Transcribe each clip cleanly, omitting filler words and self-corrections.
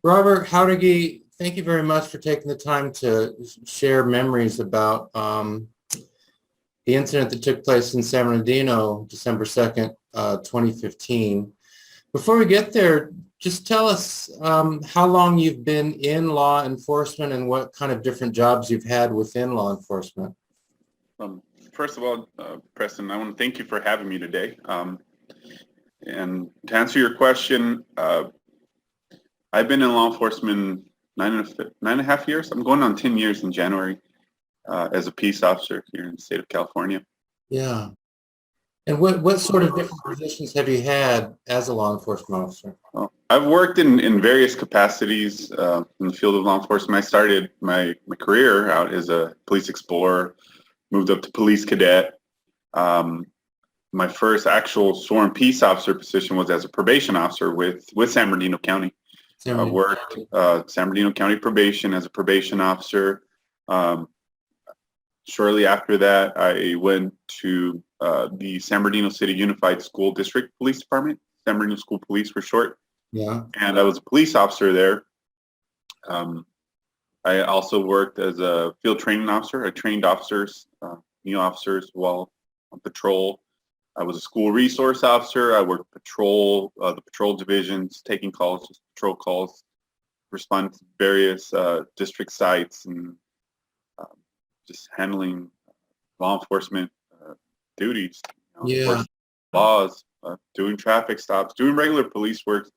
Robert Howdigi, thank you very much for taking the time to share memories about the incident that took place in San Bernardino, December 2nd, 2015. Before we get there, just tell us how long you've been in law enforcement and what kind of different jobs you've had within law enforcement. First of all, Preston, I want to thank you for having me today. And to answer your question, I've been in law enforcement nine and a half years. I'm going on 10 years in January as a peace officer here in the state of California. Yeah. And what sort of different positions have you had as a law enforcement officer? Well, I've worked in various capacities in the field of law enforcement. I started my career out as a police explorer, moved up to police cadet. My first actual sworn peace officer position was as a probation officer with San Bernardino County. I worked San Bernardino County probation as a probation officer. Shortly after that, I went to the San Bernardino City Unified School District Police Department, San Bernardino School Police for short. Yeah. And I was a police officer there. I also worked as a field training officer. I trained officers, new officers while on patrol. I was a school resource officer. I worked patrol, the patrol divisions, taking calls, just patrol calls, responding to various district sites, and just handling law enforcement duties, enforcing laws, doing traffic stops, doing regular police work.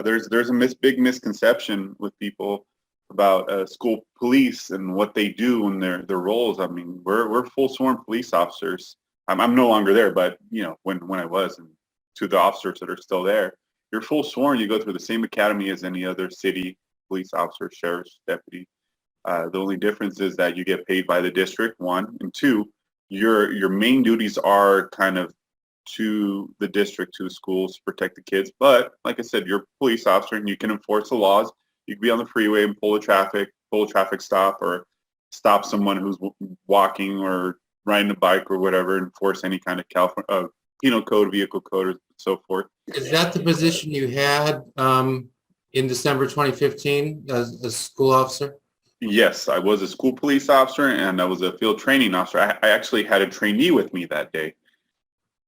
There's a big misconception with people about school police and what they do and their roles. I mean, we're full sworn police officers. I'm no longer there, but when I was, and to the officers that are still there, you're full sworn. You go through the same academy as any other city police officer, sheriff's deputy. The only difference is that you get paid by the district, one, and two, your main duties are kind of to the district, to the schools, to protect the kids. But like I said, you're a police officer and you can enforce the laws. You can be on the freeway and pull a traffic stop, or stop someone who's walking or riding a bike or whatever, enforce any kind of California penal code, vehicle code, and so forth. Is that the position you had in December 2015 as a school officer? Yes, I was a school police officer and I was a field training officer. I actually had a trainee with me that day.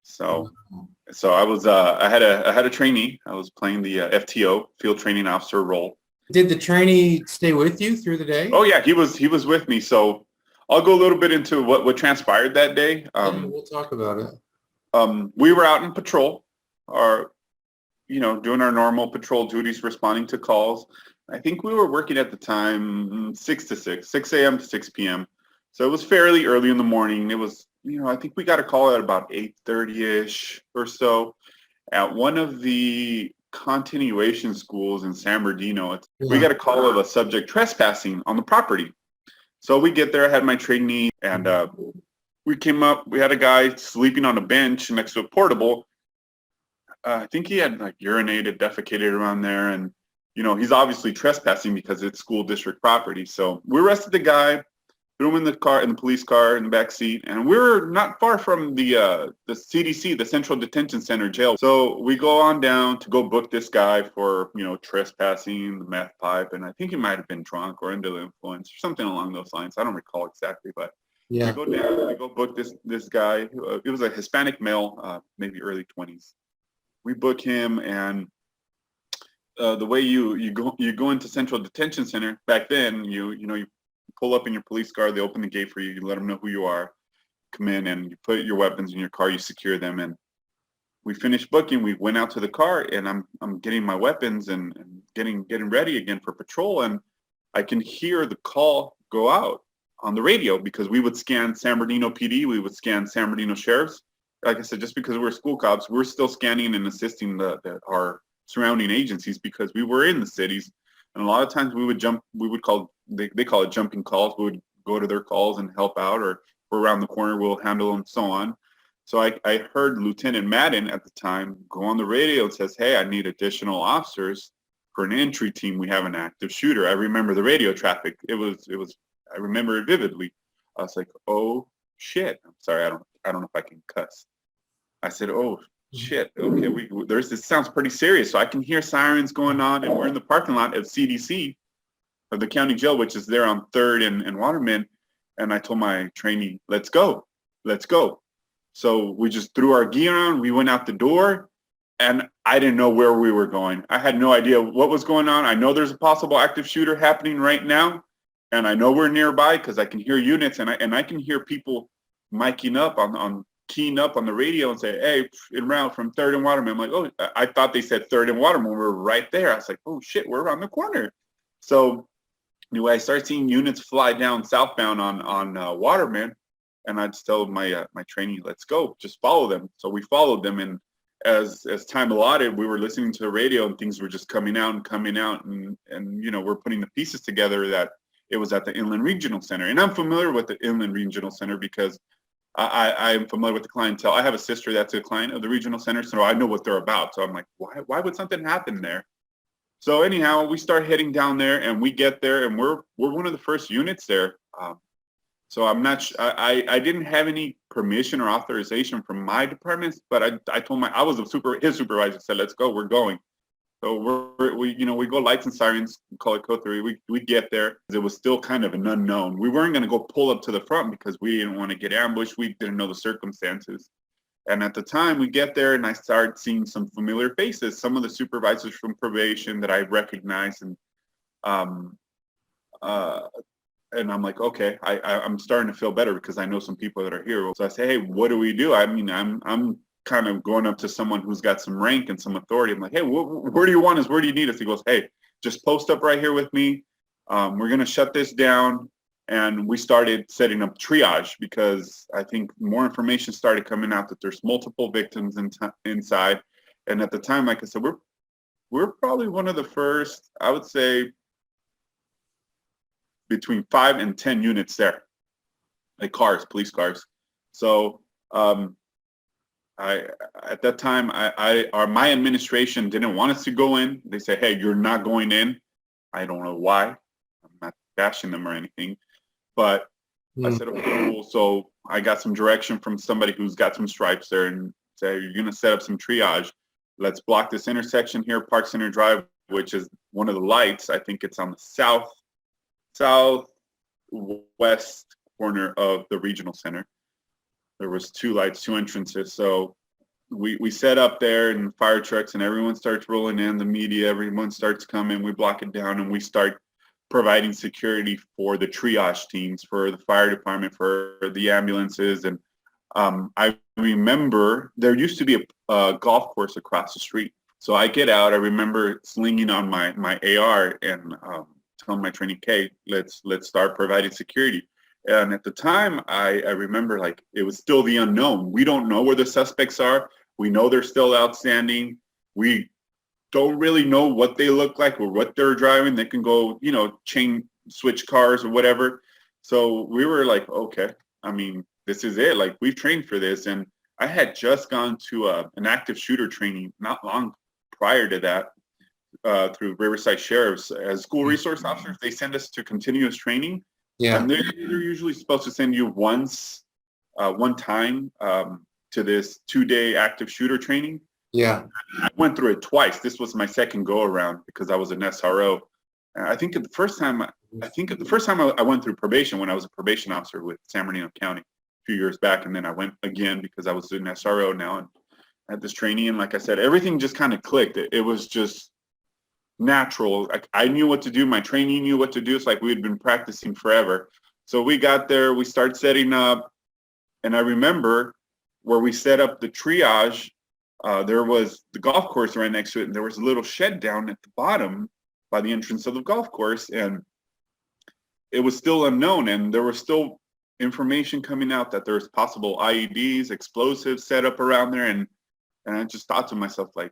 So I was I had a trainee. I was playing the FTO, field training officer role. Did the trainee stay with you through the day? Oh yeah, he was with me. So I'll go a little bit into what transpired that day. We'll talk about it. We were out in patrol, doing our normal patrol duties, responding to calls. I think we were working at the time 6 a.m. to 6 p.m. So it was fairly early in the morning. It was, I think we got a call at about 8:30-ish or so at one of the continuation schools in San Bernardino. We got a call of a subject trespassing on the property. So we get there. I had my trainee, and we came up. We had a guy sleeping on a bench next to a portable. I think he had urinated, defecated around there, and he's obviously trespassing because it's school district property. So we arrested the guy, threw him in the police car in the back seat, and we were not far from the CDC, the Central Detention Center jail. So we go on down to go book this guy for trespassing, the meth pipe, and I think he might have been drunk or under the influence or something along those lines. I don't recall exactly, but we go down, we go book this guy. It was a Hispanic male, maybe early 20s. We book him, and the way you go into Central Detention Center back then, you pull up in your police car, they open the gate for you, you let them know who you are, come in, and you put your weapons in your car, you secure them. And we finished booking, we went out to the car, and I'm getting my weapons and getting ready again for patrol, and I can hear the call go out on the radio, because we would scan San Bernardino PD, we would scan San Bernardino sheriffs. Like I said, just because we're school cops, we're still scanning and assisting our surrounding agencies, because we were in the cities, and a lot of times we would call, they call it jumping calls. We would go to their calls and help out, or if we're around the corner, we'll handle them, so on. So I heard Lieutenant Madden at the time go on the radio and says, "Hey, I need additional officers for an entry team. We have an active shooter." I remember the radio traffic. I remember it vividly. I was like, "Oh shit!" I'm sorry, I don't know if I can cuss. I said, "Oh shit, okay, this sounds pretty serious. So I can hear sirens going on, and we're in the parking lot of CDC, of the county jail, which is there on 3rd and Waterman. And I told my trainee, let's go. So we just threw our gear on, we went out the door, and I didn't know where we were going. I had no idea what was going on. I know there's a possible active shooter happening right now, and I know we're nearby because I can hear units, and I can hear people miking up keying up on the radio and say, hey, en route from 3rd and Waterman. I'm like, oh, I thought they said 3rd and Waterman. We're right there. I was like, oh shit, we're around the corner. So anyway, I started seeing units fly down southbound on Waterman, and I'd tell my trainee, let's go, just follow them. So we followed them, and as time allotted, we were listening to the radio, and things were just coming out, and we're putting the pieces together that it was at the Inland Regional Center. And I'm familiar with the Inland Regional Center because I am familiar with the clientele. I have a sister that's a client of the Regional Center, so I know what they're about. So I'm like, why would something happen there? So anyhow, we start heading down there, and we get there, and we're one of the first units there. So I'm not. I didn't have any permission or authorization from my departments, but I told I was his supervisor. Said, let's go. We're going. So we go lights and sirens, call it code 3. We get there. It was still kind of an unknown. We weren't going to go pull up to the front because we didn't want to get ambushed. We didn't know the circumstances. And at the time we get there, and I start seeing some familiar faces, some of the supervisors from probation that I recognize, and I'm like, okay, I'm starting to feel better because I know some people that are here. So I say, hey, what do we do? I mean, I'm kind of going up to someone who's got some rank and some authority. I'm like, hey, where do you want us? Where do you need us? He goes, hey, just post up right here with me. We're going to shut this down. And we started setting up triage because I think more information started coming out that there's multiple victims inside. And at the time, like I said, we're probably one of the first, I would say, between 5 and 10 units there, like police cars. So at that time, my administration didn't want us to go in. They said, hey, you're not going in. I don't know why. I'm not bashing them or anything. But I said, okay, cool. So I got some direction from somebody who's got some stripes there and said, you're going to set up some triage. Let's block this intersection here, Park Center Drive, which is one of the lights. I think it's on the southwest corner of the regional center. There was 2 lights, 2 entrances. So we set up there, and fire trucks, and everyone starts rolling in, the media, everyone starts coming. We block it down, and we start providing security for the triage teams, for the fire department, for the ambulances. And I remember there used to be a golf course across the street. So I get out, I remember slinging on my AR and telling my trainee, okay, let's start providing security. And at the time, I remember, like, it was still the unknown. We don't know where the suspects are. We know they're still outstanding. We don't really know what they look like or what they're driving. They can go, chain switch cars or whatever. So we were like, okay, I mean, this is it. Like, we've trained for this. And I had just gone to an active shooter training not long prior to that through Riverside Sheriffs. As school resource officers, they send us to continuous training. Yeah. And they're usually supposed to send you one time to this 2-day active shooter training. Yeah. I went through it twice. This was my second go around because I was an SRO. I think the first time I went through probation, when I was a probation officer with San Bernardino County a few years back, and then I went again because I was an SRO now and I had this training. And like I said, everything just kind of clicked. It was just natural. Like, I knew what to do. My trainee knew what to do. It's like we had been practicing forever. So we got there, we started setting up, and I remember where we set up the triage, there was the golf course right next to it, and there was a little shed down at the bottom by the entrance of the golf course, and it was still unknown, and there was still information coming out that there was possible IEDs, explosives set up around there, and I just thought to myself, like,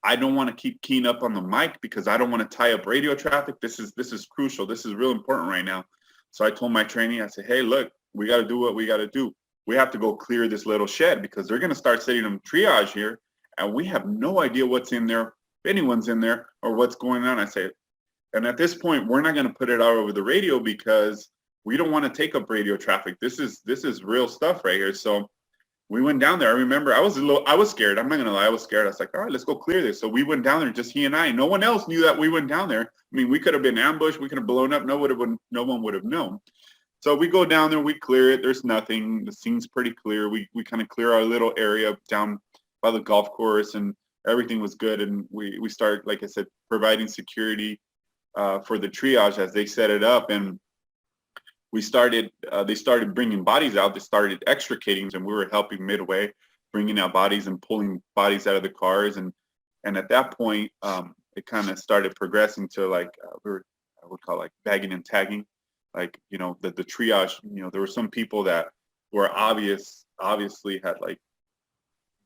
I don't want to keep keying up on the mic because I don't want to tie up radio traffic. This is crucial. This is real important right now. So I told my trainee, I said, hey, look, we got to do what we got to do. We have to go clear this little shed because they're going to start setting them triage here, and we have no idea what's in there, if anyone's in there, or what's going on. I say, and at this point, we're not going to put it out over the radio because we don't want to take up radio traffic. This is real stuff right here. So we went down there. I remember I was scared. I'm not going to lie. I was scared. I was like, all right, let's go clear this. So we went down there, just he and I. No one else knew that we went down there. I mean, we could have been ambushed. We could have blown up. No one would have known. So we go down there, we clear it. There's nothing. The scene's pretty clear. We kind of clear our little area down by the golf course, and everything was good. And we start, like I said, providing security for the triage as they set it up. And they started bringing bodies out. They started extricating, and we were helping midway, bringing out bodies and pulling bodies out of the cars. And at that point, it kind of started progressing to like I would call like bagging and tagging. Like, you know, the triage, you know, there were some people that were obviously had like,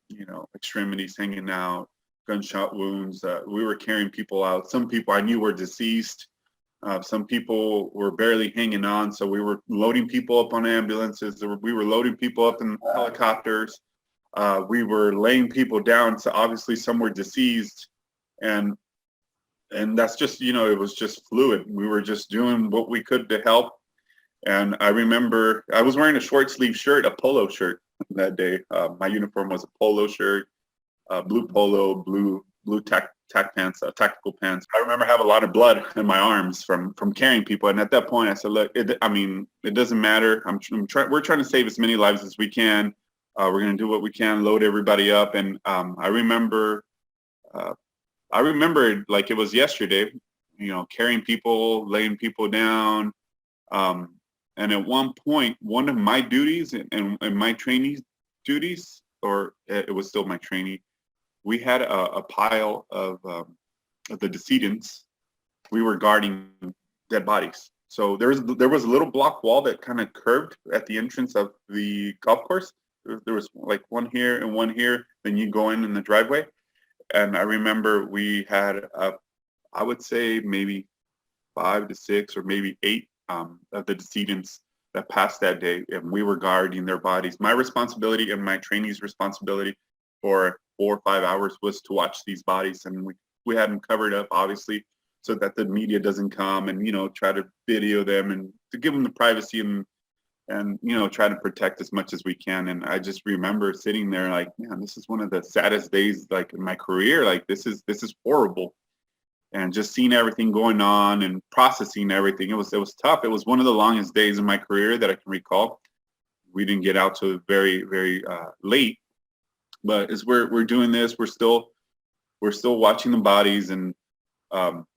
you know, extremities hanging out, gunshot wounds. We were carrying people out. Some people I knew were deceased. Some people were barely hanging on. So we were loading people up on ambulances. We were loading people up in helicopters. We were laying people down. So obviously some were deceased. And that's just, you know, it was just fluid. We were just doing what we could to help. And I remember I was wearing a short sleeve shirt, a polo shirt that day. My uniform was a polo shirt, blue polo, blue tack pants, tactical pants. I remember having a lot of blood in my arms from carrying people. And at that point I said, look, it doesn't matter. We're trying to save as many lives as we can. We're going to do what we can, load everybody up. And I remember it like it was yesterday, you know, carrying people, laying people down. And at one point, one of my duties and my trainee's duties, or it was still my trainee, we had a pile of the decedents. We were guarding dead bodies. So there was a little block wall that kind of curved at the entrance of the golf course. There was like one here and one here. Then you go in the driveway. And I remember we had, I would say maybe 5 to 6 or maybe 8 of the decedents that passed that day, and we were guarding their bodies. My responsibility and my trainee's responsibility for 4 or 5 hours was to watch these bodies, and we had them covered up, obviously, so that the media doesn't come and, you know, try to video them and to give them the privacy and you know, try to protect as much as we can. And I just remember sitting there like, man, this is one of the saddest days like in my career. Like this is horrible. And just seeing everything going on and processing everything, it was tough. It was one of the longest days in my career that I can recall. We didn't get out till very, very late. But as we're doing this, we're still watching the bodies, and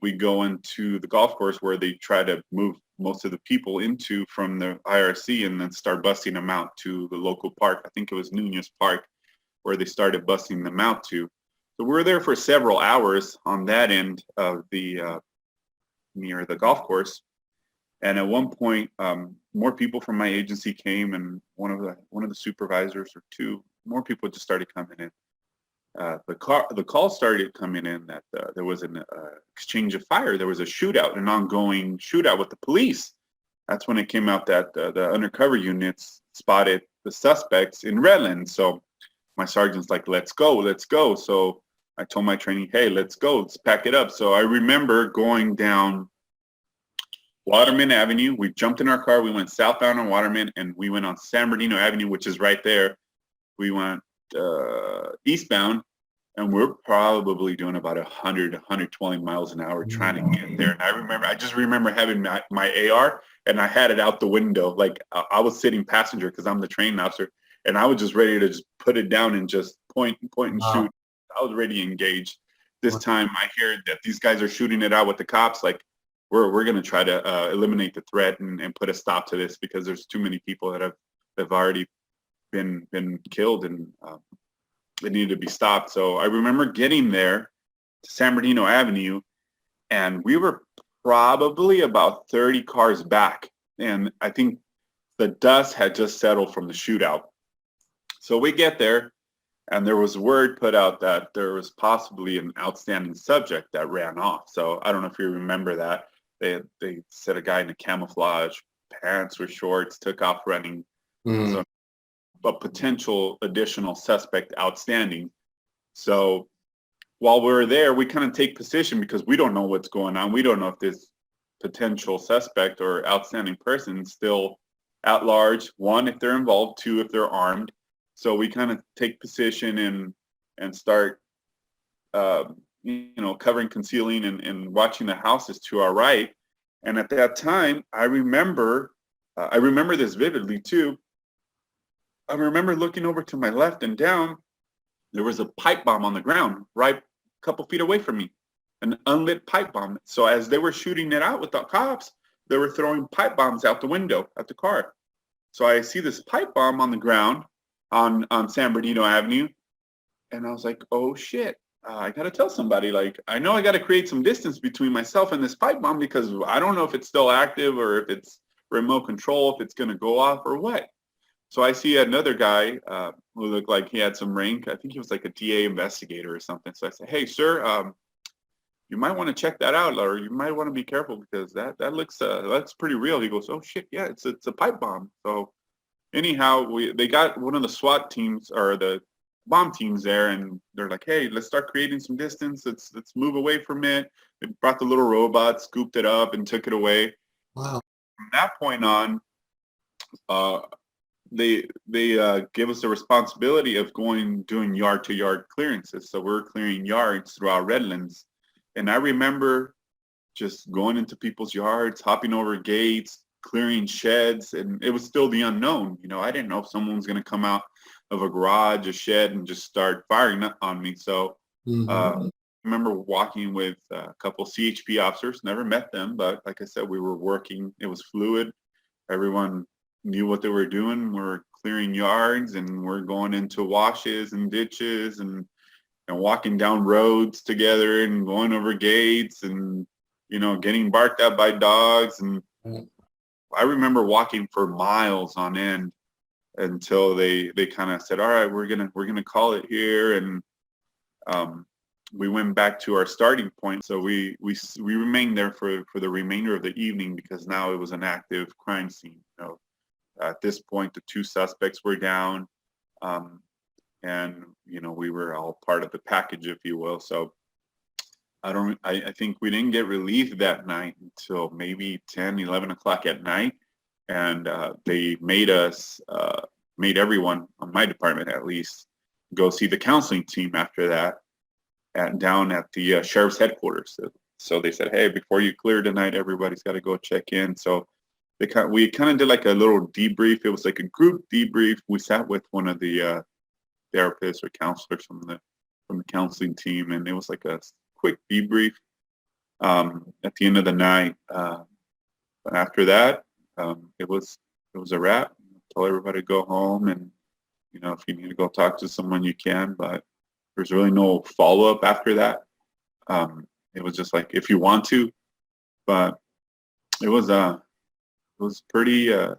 we go into the golf course where they try to move most of the people into from the IRC and then start busing them out to the local park. I think it was Nunez Park where they started busing them out to. So we were there for several hours on that end of the near the golf course. And at one point, more people from my agency came, and one of the supervisors or two more people just started coming in. The call started coming in that there was an exchange of fire. There was a shootout, an ongoing shootout with the police. That's when it came out that the undercover units spotted the suspects in Redland. So my sergeant's like, let's go. So I told my trainee, hey, let's go, let's pack it up. So I remember going down Waterman Avenue. We jumped in our car. We went southbound on Waterman, and we went on San Bernardino Avenue, which is right there. We went eastbound, and we're probably doing about 100, 120 miles an hour trying to get there. And I just remember having my AR, and I had it out the window. Like I was sitting passenger because I'm the training officer, and I was just ready to just put it down and just point and shoot. I was ready to engage. This time I hear that these guys are shooting it out with the cops. Like we're going to try to eliminate the threat and put a stop to this, because there's too many people that have already been killed, and it needed to be stopped. So I remember getting there to San Bernardino Avenue, and we were probably about 30 cars back, and I think the dust had just settled from the shootout. So we get there, and there was word put out that there was possibly an outstanding subject that ran off. So I don't know if you remember that. They said a guy in a camouflage pants or shorts took off running. So a potential additional suspect outstanding. So while we're there, we kind of take position because we don't know what's going on. We don't know if this potential suspect or outstanding person is still at large. 1, if they're involved. 2, if they're armed. So we kind of take position and start, covering, concealing, and watching the houses to our right. And at that time, I remember this vividly too. I remember looking over to my left and down. There was a pipe bomb on the ground right a couple feet away from me, an unlit pipe bomb. So as they were shooting it out with the cops, they were throwing pipe bombs out the window at the car. So I see this pipe bomb on the ground on San Bernardino Avenue. And I was like, oh shit, I got to tell somebody. Like, I know I got to create some distance between myself and this pipe bomb because I don't know if it's still active or if it's remote control, if it's going to go off or what. So I see another guy who looked like he had some rank. I think he was like a DA investigator or something. So I said, hey, sir, you might want to check that out, or you might want to be careful because that looks pretty real. He goes, oh shit, yeah, it's a pipe bomb. So anyhow, they got one of the SWAT teams or the bomb teams there, and they're like, hey, let's start creating some distance. Let's move away from it. They brought the little robot, scooped it up, and took it away. Wow. From that point on, they give us the responsibility of doing yard to yard clearances. So we're clearing yards throughout Redlands. And I remember just going into people's yards, hopping over gates, clearing sheds, and it was still the unknown. I didn't know if someone was going to come out of a garage, a shed, and just start firing on me. So I remember walking with a couple CHP officers, never met them, but like I said, we were working. It was fluid. Everyone knew what they were doing. We're clearing yards, and we're going into washes and ditches and walking down roads together and going over gates and, getting barked at by dogs. And I remember walking for miles on end until they kind of said, all right, we're gonna call it here. And we went back to our starting point. So we remained there for the remainder of the evening because now it was an active crime scene. At this point, the 2 suspects were down. And we were all part of the package, if you will. So I think we didn't get relief that night until maybe 10, 11 o'clock at night. And they made everyone on my department at least go see the counseling team after that down at the sheriff's headquarters. So they said, hey, before you clear tonight, everybody's got to go check in. So we kind of did like a little debrief. It was like a group debrief. We sat with one of the therapists or counselors from the counseling team, and it was like a quick debrief at the end of the night. But after that, it was a wrap. Tell everybody to go home, and if you need to go talk to someone, you can. But there's really no follow up after that. It was just like if you want to, but it was pretty. It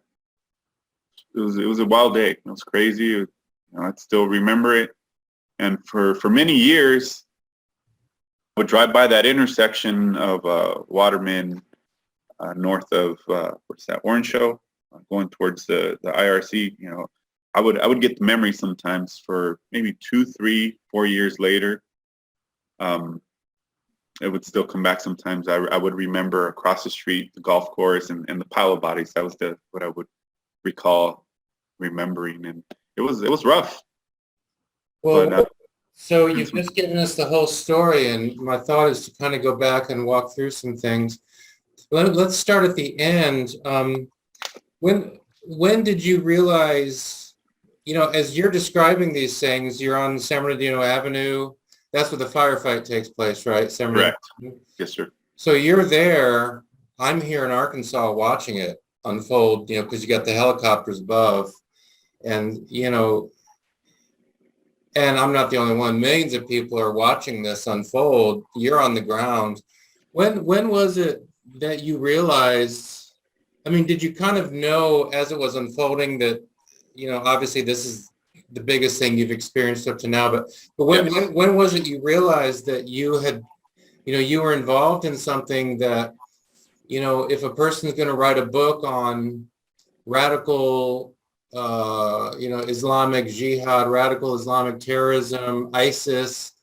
was a wild day. It was crazy. I still remember it. And for many years, I would drive by that intersection of Waterman north of, what's that, Orange Show, going towards the IRC. I would get the memory sometimes for maybe 2, 3, 4 years later. It would still come back sometimes. I would remember across the street, the golf course and the pile of bodies. That was what I would recall remembering. And it was rough. Well, but, so you've just given us the whole story, and my thought is to kind of go back and walk through some things. Let's start at the end. When did you realize, as you're describing these things, you're on San Bernardino Avenue. That's where the firefight takes place, right? San Bernardino. Correct. Yes, sir. So you're there. I'm here in Arkansas watching it unfold, because you got the helicopters above. And, and I'm not the only one. Millions of people are watching this unfold. You're on the ground. When was it that you realized, did you kind of know as it was unfolding that, obviously this is the biggest thing you've experienced up to now, but when was it you realized that you had, you were involved in something that, if a person's going to write a book on radical Islamic jihad, radical Islamic terrorism, ISIS,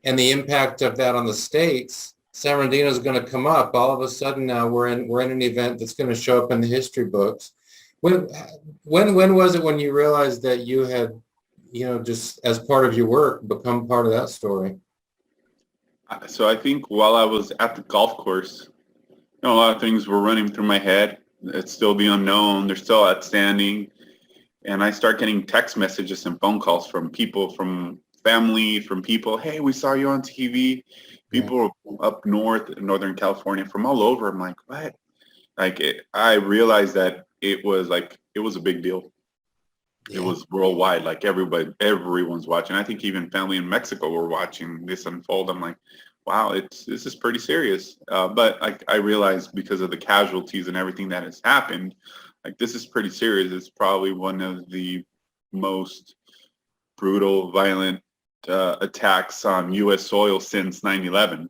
and the impact of that on the states, San Bernardino is going to come up. All of a sudden now we're in an event that's going to show up in the history books. When was it when you realized that you had just as part of your work, become part of that story? So I think while I was at the golf course, a lot of things were running through my head. It's still the unknown. They're still outstanding. And I start getting text messages and phone calls from people, from family, from people. Hey, we saw you on TV. Yeah. People up north, in Northern California, from all over. I'm like, what? I realized that it was a big deal. It Yeah. was worldwide. Like everyone's watching. I think even family in Mexico were watching this unfold. I'm like, wow, this is pretty serious. But I realized because of the casualties and everything that has happened, like this is pretty serious. It's probably one of the most brutal, violent attacks on U.S. soil since 9/11.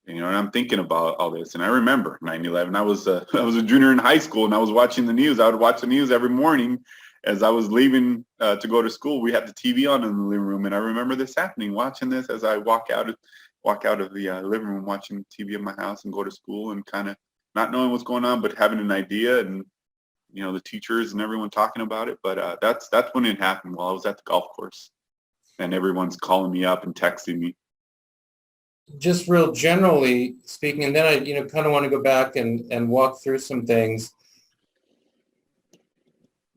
And I'm thinking about all this, and I remember 9/11. I was a junior in high school, and I was watching the news. I would watch the news every morning as I was leaving to go to school. We had the TV on in the living room, and I remember this happening, watching this as I walk out of the living room, watching TV in my house, and go to school, and kind of not knowing what's going on, but having an idea, and the teachers and everyone talking about it. But that's when it happened, while I was at the golf course, and everyone's calling me up and texting me. Just real generally speaking, and then I, kind of want to go back and walk through some things.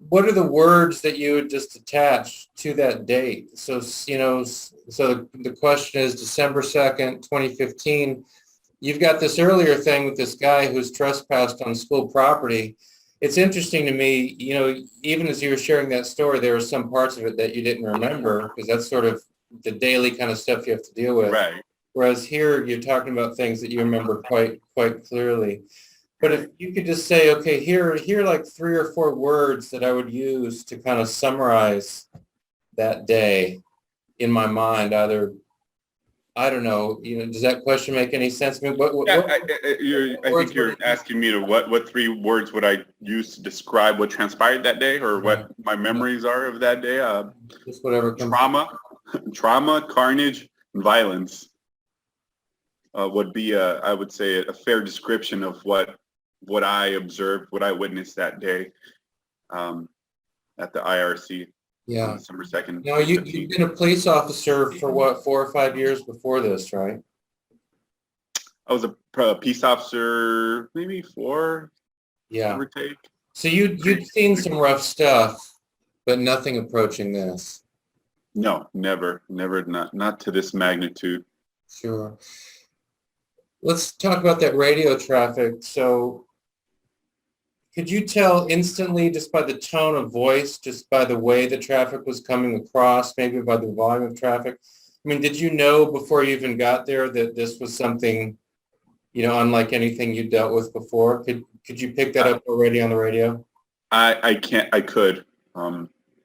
What are the words that you would just attach to that date? So, so the question is December 2nd, 2015. You've got this earlier thing with this guy who's trespassed on school property. It's interesting to me, even as you were sharing that story, there were some parts of it that you didn't remember, because that's sort of the daily kind of stuff you have to deal with. Right. Whereas here you're talking about things that you remember quite clearly. But if you could just say, okay, here are like 3 or 4 words that I would use to kind of summarize that day in my mind, either, I don't know, does that question make any sense? I mean, I think you're asking me to what 3 words would I use to describe what transpired that day, or what my memories are of that day? Just whatever comes. Trauma, carnage, and violence would be, I would say, a fair description of what I observed, what I witnessed that day at the IRC. Yeah. December 2nd. Now, you've been a police officer for what, 4 or 5 years before this, right? I was a peace officer, maybe 4, yeah, give or take. So you'd seen some rough stuff, but nothing approaching this. No, never, not to this magnitude. Sure. Let's talk about that radio traffic. So could you tell instantly, just by the tone of voice, just by the way the traffic was coming across, maybe by the volume of traffic? I mean, did you know before you even got there that this was something, unlike anything you dealt with before? Could you pick that up already on the radio? I could.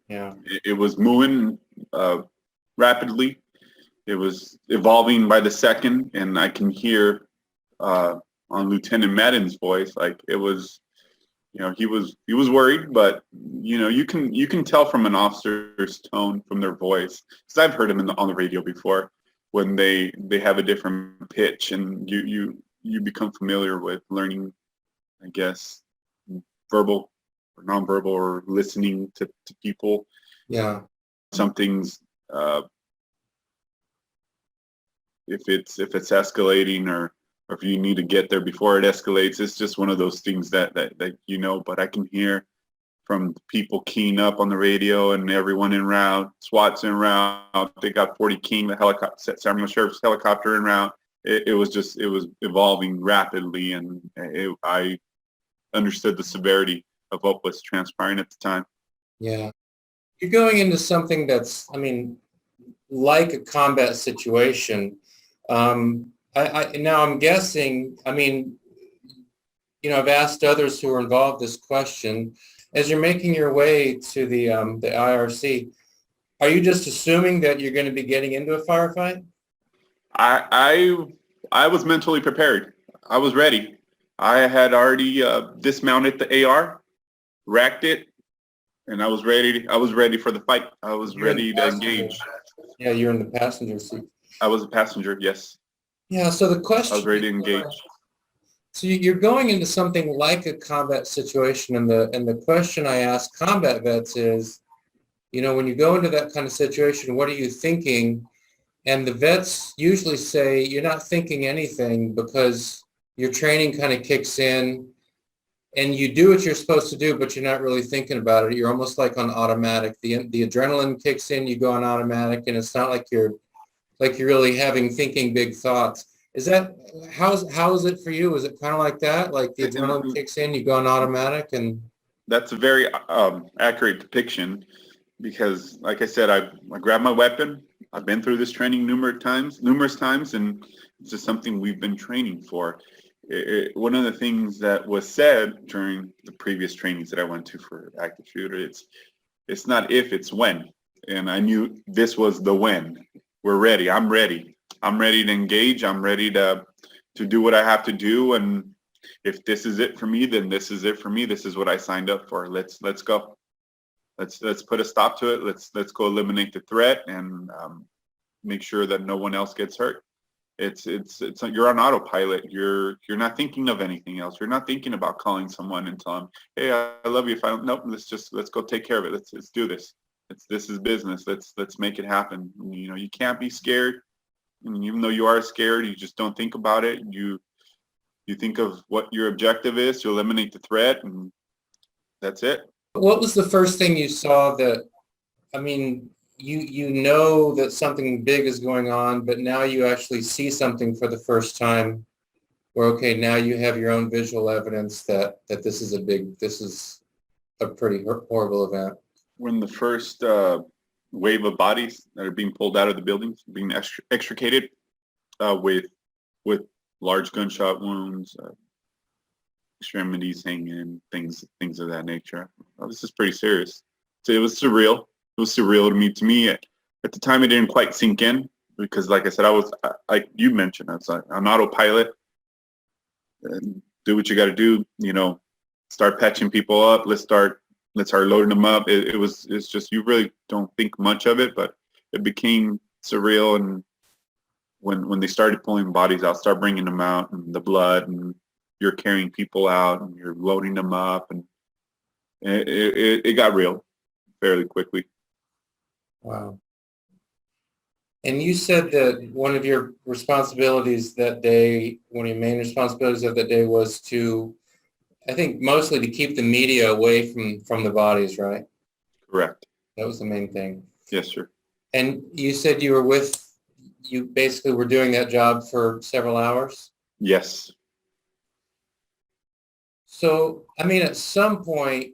Yeah. It was moving rapidly. It was evolving by the second, and I can hear on Lieutenant Madden's voice, like it was, he was worried, but you can tell from an officer's tone, from their voice, because I've heard them on the radio before, when they have a different pitch, and you become familiar with learning, I guess, verbal or nonverbal, or listening to people. Yeah. Something's if it's escalating, or if you need to get there before it escalates. It's just one of those things that but I can hear from people keying up on the radio, and everyone en route. SWAT's en route. They got 40 King, the helicopter, San Bernardino Sheriff's helicopter, en route. It was evolving rapidly, and I understood the severity of what was transpiring at the time. Yeah. You're going into something that's, like a combat situation. Now I'm guessing, I've asked others who are involved this question. As you're making your way to the IRC, are you just assuming that you're going to be getting into a firefight? I was mentally prepared. I was ready. I had already dismounted the AR, racked it, and I was ready. I was ready for the fight. I was ready to engage. Yeah, you're in the passenger seat. I was a passenger, yes. Yeah, so the question... I was ready to engage. So you're going into something like a combat situation, and the question I ask combat vets is, when you go into that kind of situation, what are you thinking? And the vets usually say you're not thinking anything because your training kind of kicks in and you do what you're supposed to do, but you're not really thinking about it. You're almost like on automatic. The adrenaline kicks in, you go on automatic, and it's not like you're really having thinking big thoughts. Is that how is it for you? Is it kind of like that? Like the adrenaline kicks in, you go on automatic, and That's a very accurate depiction because, like I said, I grabbed my weapon. I've been through this training numerous times, and it's just something we've been training for. One of the things that was said during the previous trainings that I went to for active shooter, it's not if, it's when. And I knew this was the when. We're ready. I'm ready. I'm ready to engage. I'm ready to do what I have to do. And if this is it for me, then this is it for me. This is what I signed up for. Let's go. Let's put a stop to it. Let's go eliminate the threat and make sure that no one else gets hurt. It's you're on autopilot. You're not thinking of anything else. You're not thinking about calling someone and telling them, hey, I love you. If I don't, nope, let's go take care of it. Let's do this. This is business. Let's make it happen. You can't be scared. And even though you are scared, you just don't think about it. You think of what your objective is to eliminate the threat, and that's it. what was the first thing you saw that, I mean, you know that something big is going on, but now you actually see something for the first time where, okay, now you have your own visual evidence that this is a pretty horrible event. When the first wave of bodies that are being pulled out of the buildings, being extricated with large gunshot wounds, extremities hanging, things of that nature. Well, this is pretty serious. So it was surreal. It was surreal to me. At the time, it didn't quite sink in because, like I said, I was, like you mentioned, I was on autopilot. And do what you got to do. Start patching people up. Let's start loading them up. It's just, you really don't think much of it, but it became surreal. And when they started pulling bodies out, start bringing them out, and the blood, and you're carrying people out, and you're loading them up, and it got real fairly quickly. Wow. And you said that one of your responsibilities that day, one of your main responsibilities of that day was to, I think, mostly to keep the media away from the bodies, right? Correct. That was the main thing. Yes, sir. And you said you basically were doing that job for several hours? Yes. So, I mean, at some point,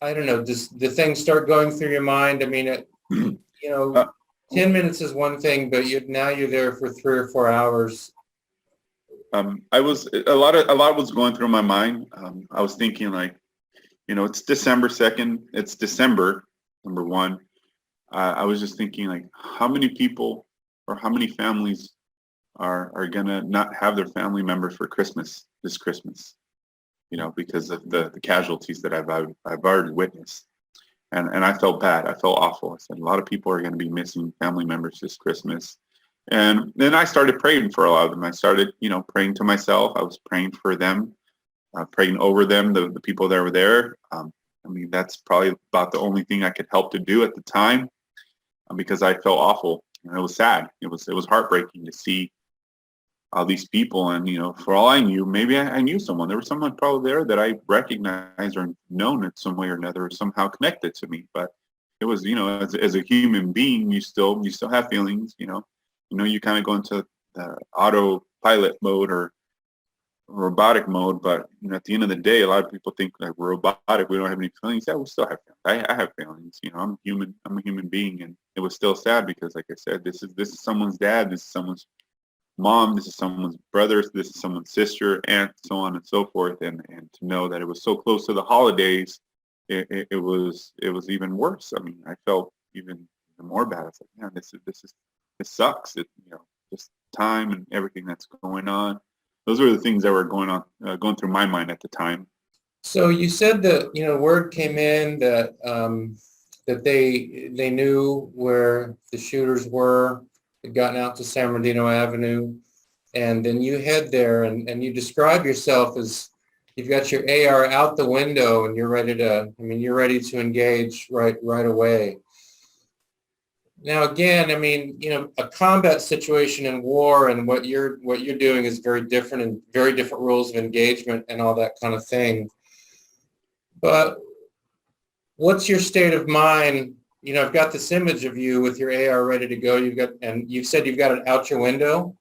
I don't know, does the thing start going through your mind? I mean, 10 minutes is one thing, but now you're there for 3 or 4 hours. I was a lot was going through my mind. I was thinking, like, it's December 2nd. It's December, number one. I was just thinking, like, how many people or how many families are gonna not have their family members for this Christmas, because of the casualties that I've already witnessed. And I felt bad. I felt awful. I said, a lot of people are going to be missing family members this Christmas. And then I started praying for a lot of them. I started, praying to myself. I was praying for them, praying over them, the people that were there. That's probably about the only thing I could help to do at the time, because I felt awful. And it was sad. It was heartbreaking to see all these people. And, for all I knew, maybe I knew someone. There was someone probably there that I recognized or known in some way or another, or somehow connected to me. But it was, as a human being, you still have feelings, you kind of go into the autopilot mode or robotic mode. But, at the end of the day, a lot of people think like we're robotic. We don't have any feelings. Yeah, we still have feelings. I have feelings. I'm human. I'm a human being. And it was still sad because, like I said, this is someone's dad. This is someone's mom, this is someone's brother, this is someone's sister, aunt, so on and so forth. And to know that it was so close to the holidays, it was even worse. I felt even more bad. I was like, man, this sucks. Just time and everything that's going on. Those were the things that were going through my mind at the time. So you said that, word came in that that they knew where the shooters were, had gotten out to San Bernardino Avenue, and then you head there and you describe yourself as, you've got your AR out the window and you're ready to, I mean, you're ready to engage right away. Now, again, I mean, you know, a combat situation in war and what you're doing is very different and very different rules of engagement and all that kind of thing. But what's your state of mind? You know, I've got this image of you with your AR ready to go. And you've said you've got it out your window.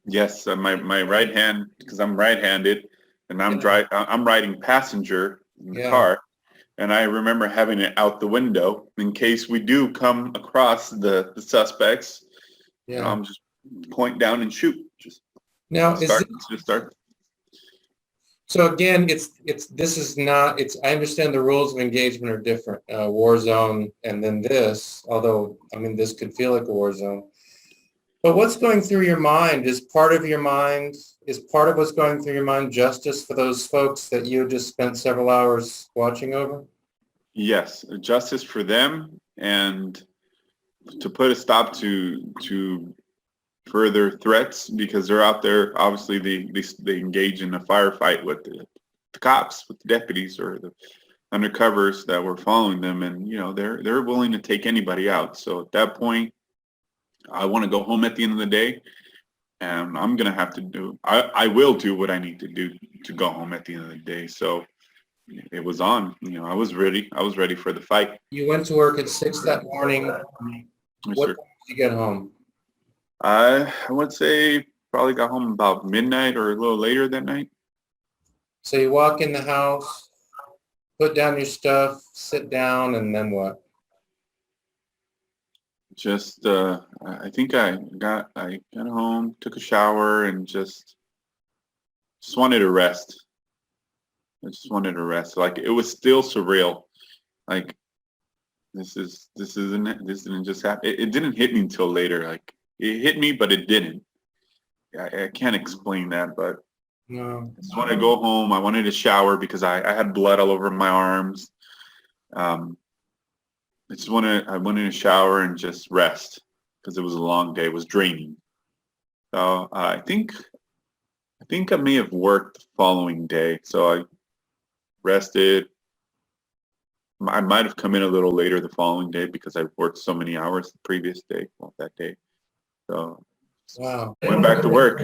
Yes, my right hand, because I'm right-handed, and I'm riding passenger in the car, and I remember having it out the window in case we do come across the suspects. Yeah. You know, I'm just point down and shoot. Just start. So again, I understand the rules of engagement are different. War zone and then this, although, I mean, this could feel like a war zone. But what's going through your mind? Is part of what's going through your mind justice for those folks that you just spent several hours watching over? Yes, justice for them, and to put a stop to further threats, because they're out there. Obviously, they engage in a firefight with the cops, with the deputies or the undercovers that were following them, and you know they're willing to take anybody out. So at that point, I want to go home at the end of the day, and I'm gonna have to do. I will do what I need to do to go home at the end of the day. So it was on. You know, I was ready. I was ready for the fight. You went to work at 6 that morning. Yes, What sir. time did you get home? I would say probably got home about midnight or a little later that night. So you walk in the house, put down your stuff, sit down, and then what? Just I think I got home, took a shower, and just wanted to rest. I just wanted to rest. Like it was still surreal. Like this didn't just happen. It didn't hit me until later. Like it hit me, but it didn't. I can't explain that, but No. I just wanted to go home. I wanted to shower because I had blood all over my arms. I wanted to shower and just rest because it was a long day. It was draining. So I think I may have worked the following day. So I rested. I might have come in a little later the following day because I worked so many hours the previous day, well, that day. So Wow. went back to work.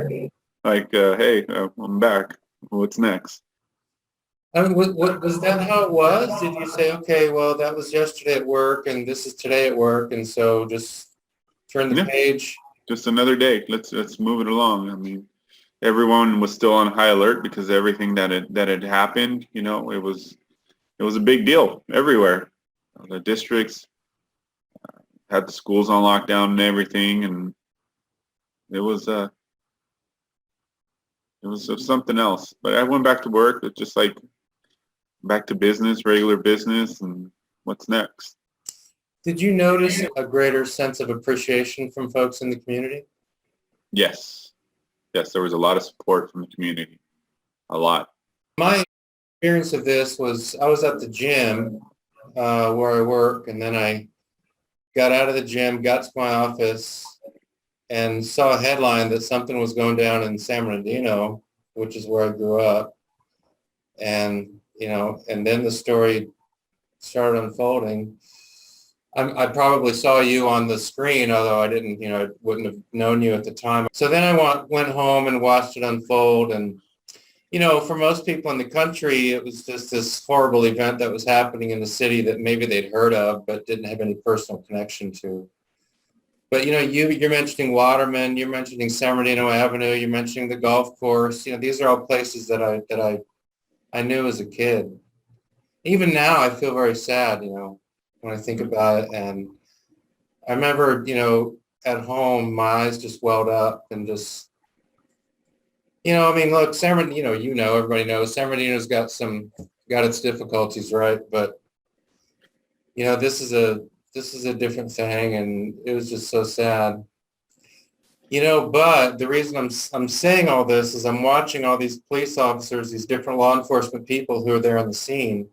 Like, hey, I'm back. What's next? I mean, what was that how it was? Did you say, okay, well, that was yesterday at work and this is today at work, and so just turn the page? Just another day. Let's move it along. I mean, everyone was still on high alert because everything that had happened, you know, it was a big deal everywhere. The districts had the schools on lockdown and everything, and it was something else. But I went back to work. It's just like back to business, regular business, and what's next. Did you notice a greater sense of appreciation from folks in the community? Yes, there was a lot of support from the community, a lot. My experience of this was I was at the gym where I work, and then I got out of the gym, got to my office, and saw a headline that something was going down in San Bernardino, which is where I grew up. And, you know, and then the story started unfolding. I probably saw you on the screen, although I didn't, you know, I wouldn't have known you at the time. So then I went home and watched it unfold. And, you know, for most people in the country, it was just this horrible event that was happening in the city that maybe they'd heard of, but didn't have any personal connection to. But, you know, you're mentioning Waterman, you're mentioning San Bernardino Avenue, you're mentioning the golf course. You know, these are all places that I knew as a kid. Even now, I feel very sad, you know, when I think about it. And I remember, you know, at home, my eyes just welled up and just, you know, I mean, look, San Bernardino, you know, everybody knows San Bernardino's got its difficulties, right? But, you know, this is a different thing, and it was just so sad. You know, but the reason I'm saying all this is I'm watching all these police officers, these different law enforcement people who are there on the scene,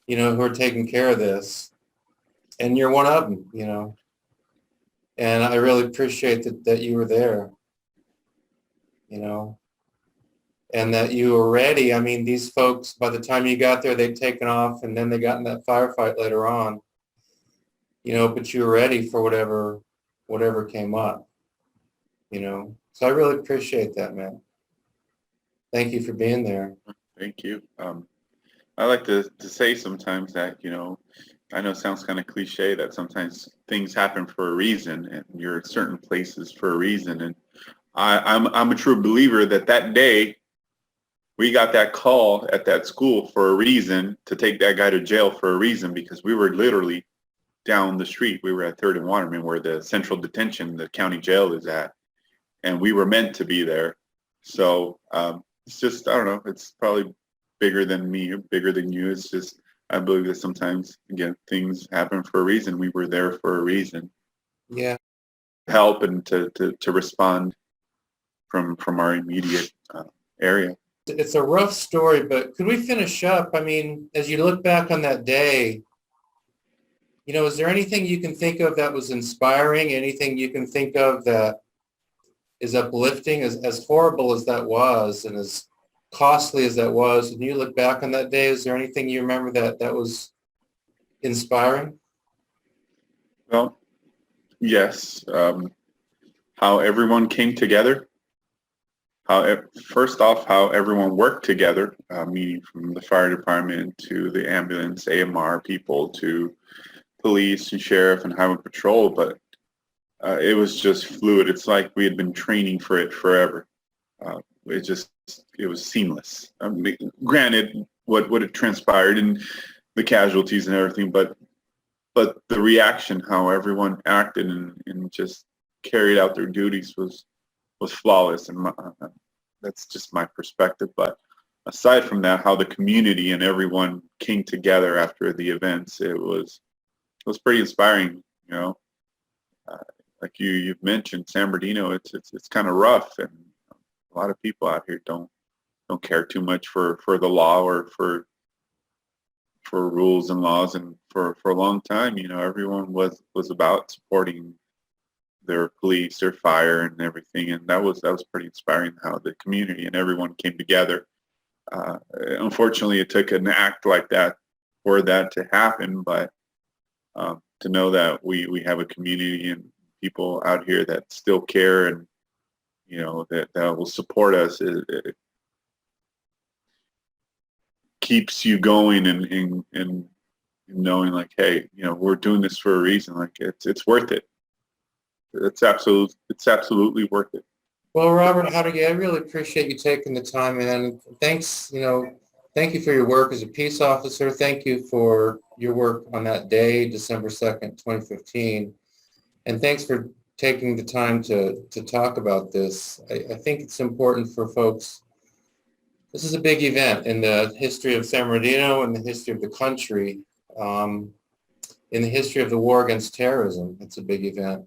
you know, who are taking care of this. And you're one of them, you know. And I really appreciate that you were there, you know. and that you were ready. I mean, these folks, by the time you got there, they'd taken off, and then they got in that firefight later on, but you were ready for whatever came up, So I really appreciate that, man. Thank you for being there. Thank you. I like to say sometimes that, I know it sounds kind of cliche that sometimes things happen for a reason and you're at certain places for a reason. And I'm a true believer that day we got that call at that school for a reason, to take that guy to jail for a reason, because we were literally down the street. We were at 3rd and Waterman, where the central detention, the county jail, is at, and we were meant to be there. So it's just, I don't know, it's probably bigger than me or bigger than you. It's just, I believe that sometimes, again, things happen for a reason. We were there for a reason. Yeah. Help and to respond from our immediate area. It's a rough story, but could we finish up? I mean, as you look back on that day, is there anything you can think of that was inspiring? Anything you can think of that is uplifting? As horrible as that was and as costly as that was, when you look back on that day, is there anything you remember that was inspiring? Well, yes. How everyone came together. First off, how everyone worked together, meaning from the fire department to the ambulance, AMR people, to police and sheriff and highway patrol. But it was just fluid. It's like we had been training for it forever. It was seamless. I mean, granted, what had transpired and the casualties and everything, but the reaction, how everyone acted and just carried out their duties was flawless, and that's just my perspective. But aside from that, how the community and everyone came together after the events, it was pretty inspiring. Like you've mentioned, San Bernardino, it's kind of rough, and a lot of people out here don't care too much for the law or for rules and laws, and for a long time, everyone was about supporting their police, their fire, and everything, and that was pretty inspiring, how the community and everyone came together. Unfortunately, it took an act like that for that to happen, but to know that we have a community and people out here that still care, and that will support us, it keeps you going, and knowing like, hey, we're doing this for a reason. Like it's worth it. It's absolutely worth it. Well, Robert Howdy, I really appreciate you taking the time, and thanks, thank you for your work as a peace officer. Thank you for your work on that day, December 2nd, 2015. And thanks for taking the time to talk about this. I think it's important for folks. This is a big event in the history of San Bernardino, in the history of the country, in the history of the war against terrorism. It's a big event.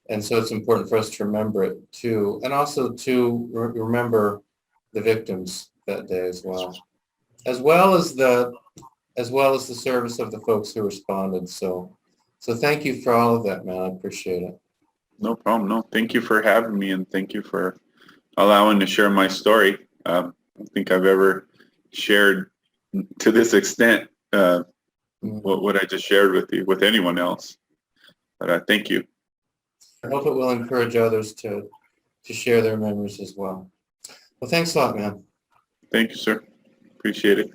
And so it's important for us to remember it too, and also to remember the victims that day as well as the service of the folks who responded. So thank you for all of that, man. I appreciate it. No problem. No, thank you for having me, and thank you for allowing to share my story. I don't think I've ever shared to this extent what I just shared with you, with anyone else. But thank you. I hope it will encourage others to share their memories as well. Well, thanks a lot, man. Thank you, sir. Appreciate it.